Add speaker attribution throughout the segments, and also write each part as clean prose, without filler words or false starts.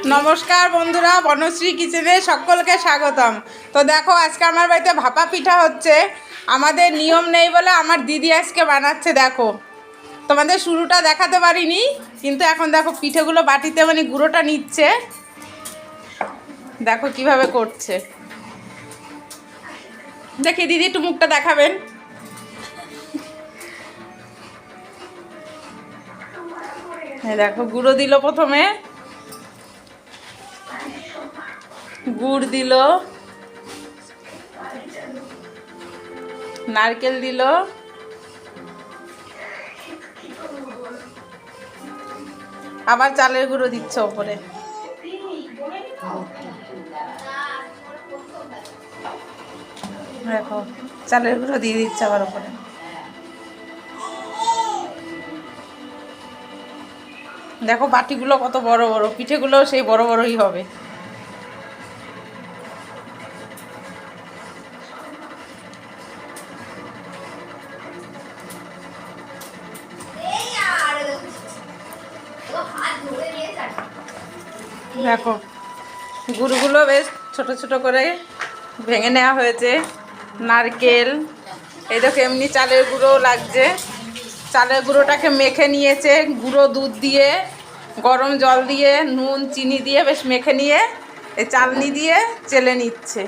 Speaker 1: নমস্কার বন্ধুরা, বনশ্রী কিচেনে সকলকে স্বাগতম। তো দেখো, আজকে আমার বাড়িতে ভাপা পিঠা হচ্ছে। আমাদের নিয়ম নেই বলে আমার দিদি আজকে বানাচ্ছে। দেখো, তোমাদের শুরুটা দেখাতে পারিনি, কিন্তু এখন দেখো পিঠেগুলো বাটিতে মানে গুঁড়োটা নিচ্ছে। দেখো কিভাবে করছে। দেখি দিদি, একটু মুখটা দেখাবেন। দেখো, গুঁড়ো দিল, প্রথমে গুড় দিল, নারকেল দিল, আবার চালের গুঁড়ো দিচ্ছে ওপরে। দেখো, চালের গুঁড়ো দিয়ে দিচ্ছে আবার ওপরে। দেখো বাটিগুলো কত বড় বড়, পিঠেগুলো সেই বড় বড়ই হবে। দেখো গুড়গুলো বেশ ছোট ছোট করে ভেঙে নেওয়া হয়েছে। নারকেল, এই দেখো এমনি চালের গুঁড়ো লাগছে। চালের গুঁড়োটাকে মেখে নিয়েছে গুঁড়ো দুধ দিয়ে, গরম জল দিয়ে, নুন চিনি দিয়ে বেশ মেখে নিয়ে এই চালনি দিয়ে চেলে নিচ্ছে।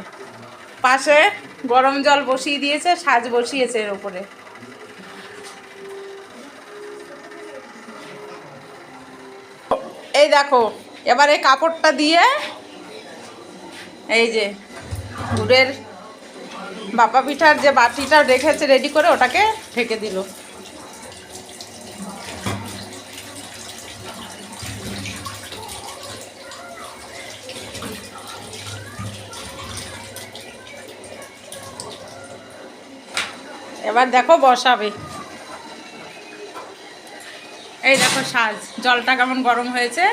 Speaker 1: পাশে গরম জল বসিয়ে দিয়েছে, সাজ বসিয়েছে এর উপরে। এই দেখো, এবার এই কাপড়টা দিয়ে এই যে গুড়ের ভাপা পিঠার যে বাটিটা রেখেছে রেডি করে, ওটাকে ঢেকে দিল। এবার দেখো বসাবে। এই দেখো সাজ, জলটা কেমন গরম হয়েছে।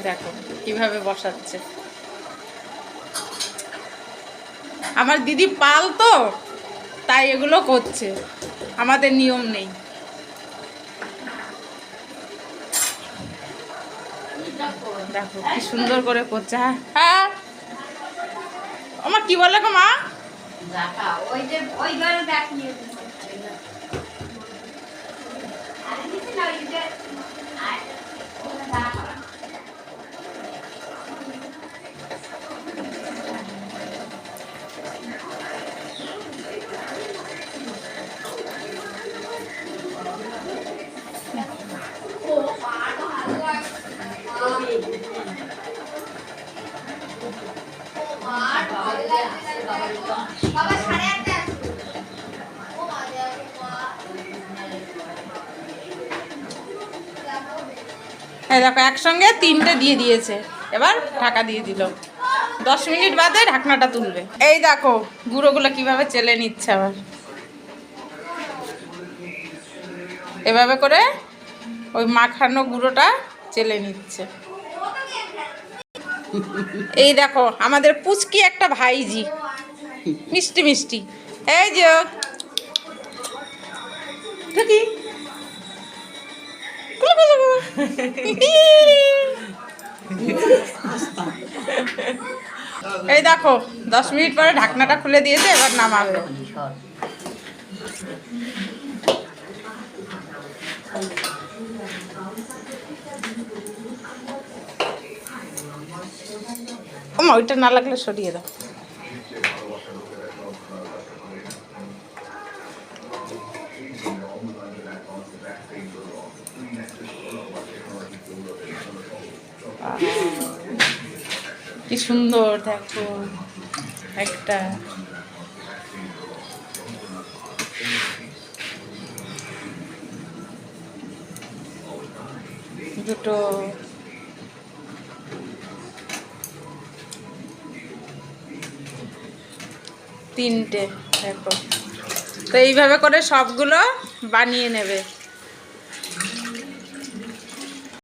Speaker 1: দেখো কিভাবে বসাচ্ছে। আমার দিদি পাল তো, তাই এগুলো করছে, আমাদের নিয়ম নেই। দেখো কি সুন্দর করে করছে। হ্যাঁ হ্যাঁ, আমার কি বলে গো মা? এই দেখো একসঙ্গে তিনটে দিয়ে দিয়েছে। এবার ঢাকা দিয়ে দিল, 10 মিনিট বাদে ঢাকনাটা তুলবে। এই দেখো গুঁড়োগুলো কিভাবে চেলে নিচ্ছে। আবার এভাবে করে ওই মাখানো গুঁড়োটা চেলে নিচ্ছে। এই দেখো আমাদের পুচকি একটা ভাইজি, মিষ্টি মিষ্টি। এই যে কি এই দেখো 10 মিনিট পরে ঢাকনাটা খুলে দিয়েছে, এবার নামাবে। ওমা, ওইটা না লাগলে সরিয়ে দাও। কি সুন্দর দেখো, একটা দুটো তিনটে। দেখো, তো এইভাবে করে সবগুলো বানিয়ে নেবে।